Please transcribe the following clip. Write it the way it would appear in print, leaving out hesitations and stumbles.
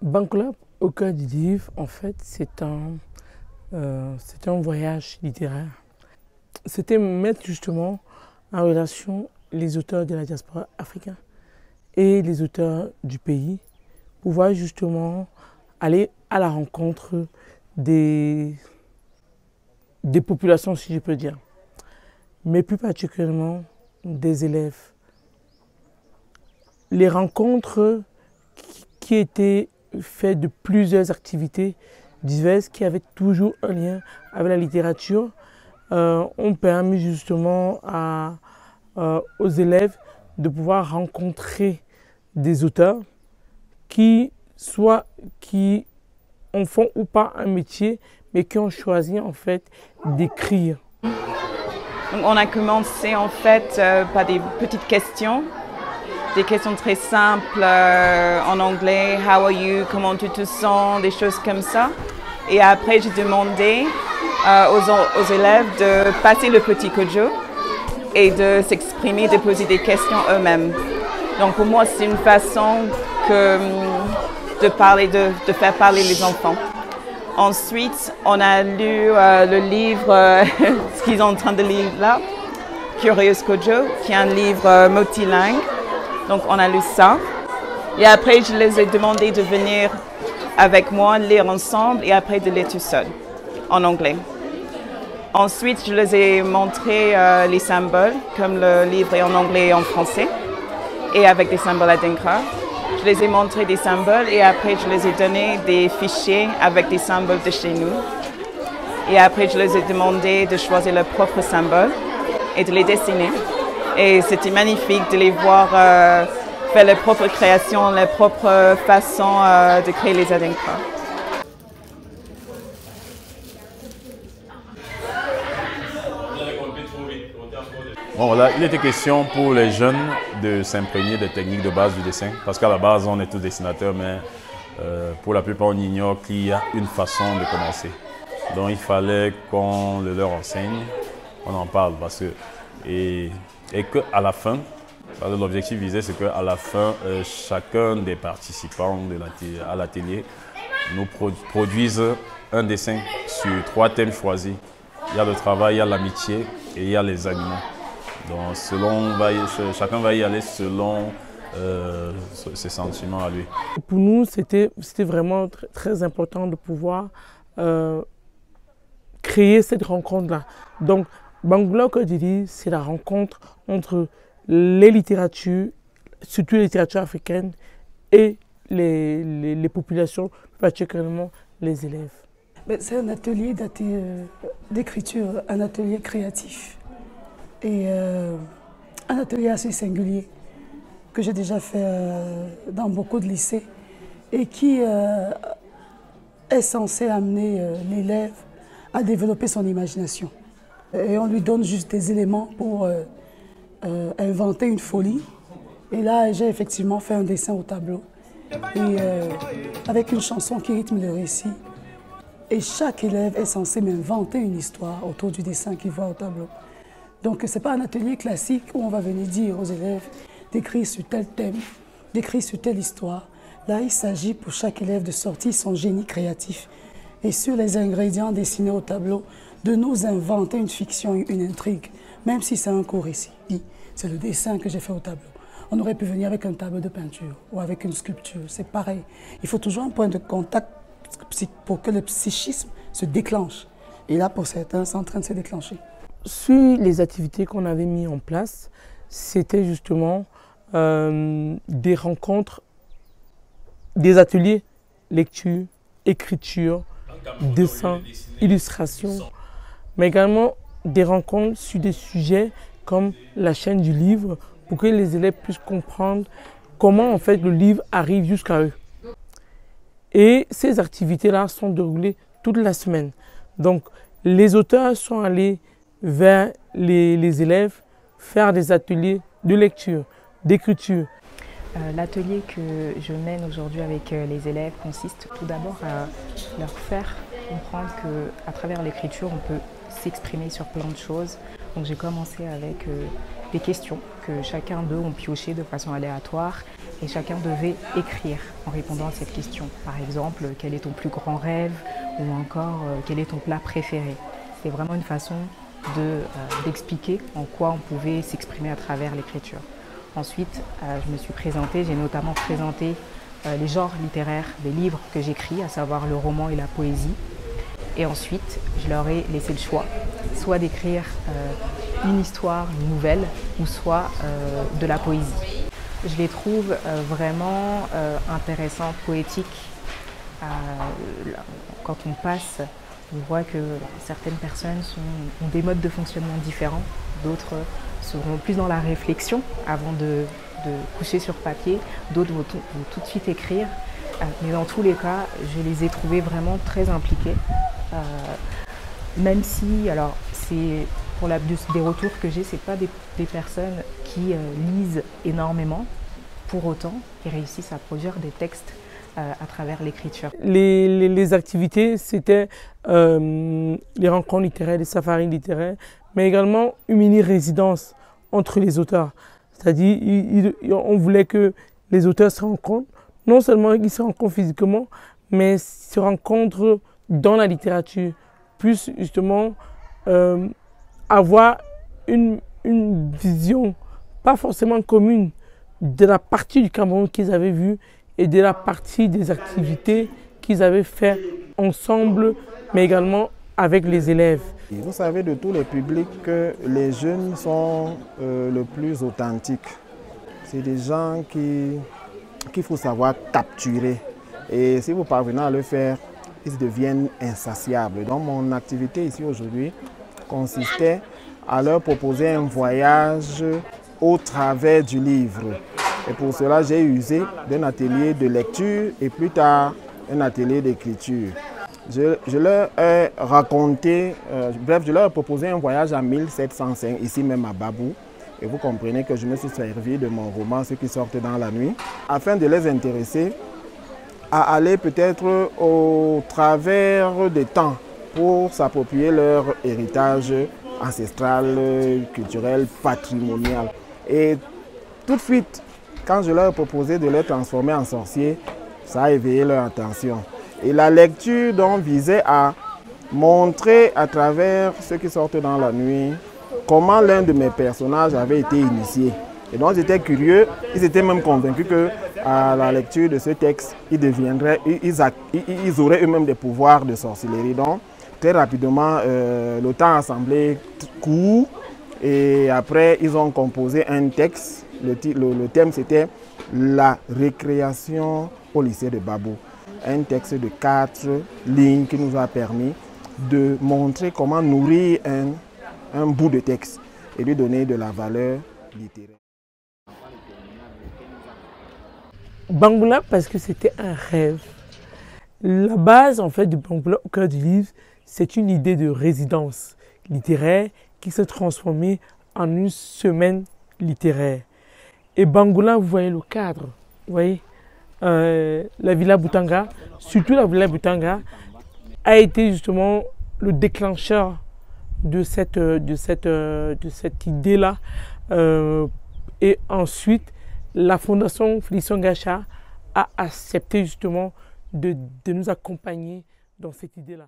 Banclub au cœur du livre, en fait, c'est un voyage littéraire. C'était mettre justement en relation les auteurs de la diaspora africaine et les auteurs du pays, pour pouvoir justement aller à la rencontre des populations, si je peux dire, mais plus particulièrement des élèves. Les rencontres qui étaient faites de plusieurs activités diverses qui avaient toujours un lien avec la littérature ont permis justement aux élèves de pouvoir rencontrer des auteurs qui en font ou pas un métier, mais qui ont choisi en fait d'écrire. On a commencé en fait par des petites questions. Des questions très simples en anglais, how are you, comment tu te sens, des choses comme ça. Et après, j'ai demandé aux élèves de passer le petit kojo et de s'exprimer, de poser des questions eux-mêmes. Donc pour moi, c'est une façon de faire parler les enfants. Ensuite, on a lu le livre, ce qu'ils sont en train de lire là, Curious Kojo, qui est un livre multilingue. Donc on a lu ça. Et après, je les ai demandé de venir avec moi, lire ensemble et après de lire tout seul, en anglais. Ensuite, je les ai montré les symboles, comme le livre est en anglais et en français, et avec des symboles adinkra. Je les ai montré des symboles et après, je les ai donné des fichiers avec des symboles de chez nous. Et après, je les ai demandé de choisir leurs propres symboles et de les dessiner. Et c'était magnifique de les voir faire leurs propres créations, leurs propres façons de créer les adinkra. Bon, voilà, il était question pour les jeunes de s'imprégner des techniques de base du dessin, parce qu'à la base, on est tous dessinateurs, mais pour la plupart, on ignore qu'il y a une façon de commencer. Donc, il fallait qu'on le leur enseigne, on en parle, parce que et qu'à la fin, l'objectif visé, c'est qu'à la fin, chacun des participants à l'atelier nous produise un dessin sur 3 thèmes choisis. Il y a le travail, il y a l'amitié et il y a les animaux. Donc chacun va y aller selon ses sentiments à lui. Pour nous, c'était vraiment très important de pouvoir créer cette rencontre-là. Donc, Banclub, comme je dis, c'est la rencontre entre les littératures, surtout les littératures africaines, et les populations, particulièrement les élèves. C'est un atelier d'écriture, un atelier créatif et un atelier assez singulier que j'ai déjà fait dans beaucoup de lycées et qui est censé amener l'élève à développer son imagination. Et on lui donne juste des éléments pour inventer une folie. Et là, j'ai effectivement fait un dessin au tableau, et, avec une chanson qui rythme le récit. Et chaque élève est censé m'inventer une histoire autour du dessin qu'il voit au tableau. Donc ce n'est pas un atelier classique où on va venir dire aux élèves d'écrire sur tel thème, d'écrire sur telle histoire. Là, il s'agit pour chaque élève de sortir son génie créatif. Et sur les ingrédients dessinés au tableau, de nous inventer une fiction, une intrigue, même si c'est un court récit. C'est le dessin que j'ai fait au tableau. On aurait pu venir avec un tableau de peinture ou avec une sculpture, c'est pareil. Il faut toujours un point de contact pour que le psychisme se déclenche. Et là, pour certains, c'est en train de se déclencher. Sur les activités qu'on avait mises en place, c'était justement des rencontres, des ateliers, lecture, écriture, dessin, illustration, mais également des rencontres sur des sujets comme la chaîne du livre, pour que les élèves puissent comprendre comment en fait le livre arrive jusqu'à eux. Et ces activités-là sont déroulées toute la semaine. Donc les auteurs sont allés vers les élèves faire des ateliers de lecture, d'écriture. L'atelier que je mène aujourd'hui avec les élèves consiste tout d'abord à leur faire comprendre qu'à travers l'écriture, on peut s'exprimer sur plein de choses. Donc j'ai commencé avec des questions que chacun d'eux ont pioché de façon aléatoire et chacun devait écrire en répondant à cette question. Par exemple, quel est ton plus grand rêve ou encore quel est ton plat préféré. C'est vraiment une façon d'expliquer en quoi on pouvait s'exprimer à travers l'écriture. Ensuite, je me suis présentée, j'ai notamment présenté les genres littéraires des livres que j'écris, à savoir le roman et la poésie. Et ensuite, je leur ai laissé le choix, soit d'écrire une histoire, une nouvelle, ou soit de la poésie. Je les trouve vraiment intéressants, poétiques. Quand on passe, on voit que certaines personnes ont des modes de fonctionnement différents, d'autres seront plus dans la réflexion avant de coucher sur papier, d'autres vont tout de suite écrire. Mais dans tous les cas, je les ai trouvés vraiment très impliqués. Même si, alors, c'est pour des retours que j'ai, c'est pas des personnes qui lisent énormément. Pour autant, ils réussissent à produire des textes à travers l'écriture. Les activités, c'était les rencontres littéraires, les safaris littéraires, mais également une mini-résidence entre les auteurs. C'est-à-dire, on voulait que les auteurs se rencontrent, non seulement ils se rencontrent physiquement, mais se rencontrent dans la littérature, plus justement avoir une vision, pas forcément commune, de la partie du Cameroun qu'ils avaient vue et de la partie des activités qu'ils avaient fait ensemble, mais également avec les élèves. Vous savez, de tous les publics, les jeunes sont le plus authentiques. C'est des gens qu'il faut savoir capturer. Et si vous parvenez à le faire, ils deviennent insatiables. Donc mon activité ici aujourd'hui consistait à leur proposer un voyage au travers du livre. Et pour cela, j'ai usé d'un atelier de lecture et plus tard un atelier d'écriture. Je leur ai raconté, bref, je leur ai proposé un voyage en 1705, ici même à Babou. Et vous comprenez que je me suis servi de mon roman, Ceux qui sortent dans la nuit, afin de les intéresser à aller peut-être au travers des temps pour s'approprier leur héritage ancestral, culturel, patrimonial. Et tout de suite, quand je leur ai proposé de les transformer en sorciers, ça a éveillé leur attention. Et la lecture donc visait à montrer à travers Ceux qui sortent dans la nuit comment l'un de mes personnages avait été initié. Et donc j'étais curieux, ils étaient même convaincus qu'à la lecture de ce texte, ils auraient eux-mêmes des pouvoirs de sorcellerie. Donc très rapidement, le temps a semblé court et après ils ont composé un texte. Le thème c'était la récréation au lycée de Babou. Un texte de 4 lignes qui nous a permis de montrer comment nourrir un bout de texte et lui donner de la valeur littéraire. Bangoula parce que c'était un rêve. La base en fait de Bangoula au cœur du livre, c'est une idée de résidence littéraire qui s'est transformée en une semaine littéraire. Et Bangoula, vous voyez le cadre, vous voyez, la Villa Boutanga, surtout la Villa Boutanga, a été justement le déclencheur de cette idée-là. Et ensuite, la Fondation Félicien Gacha a accepté justement de nous accompagner dans cette idée-là.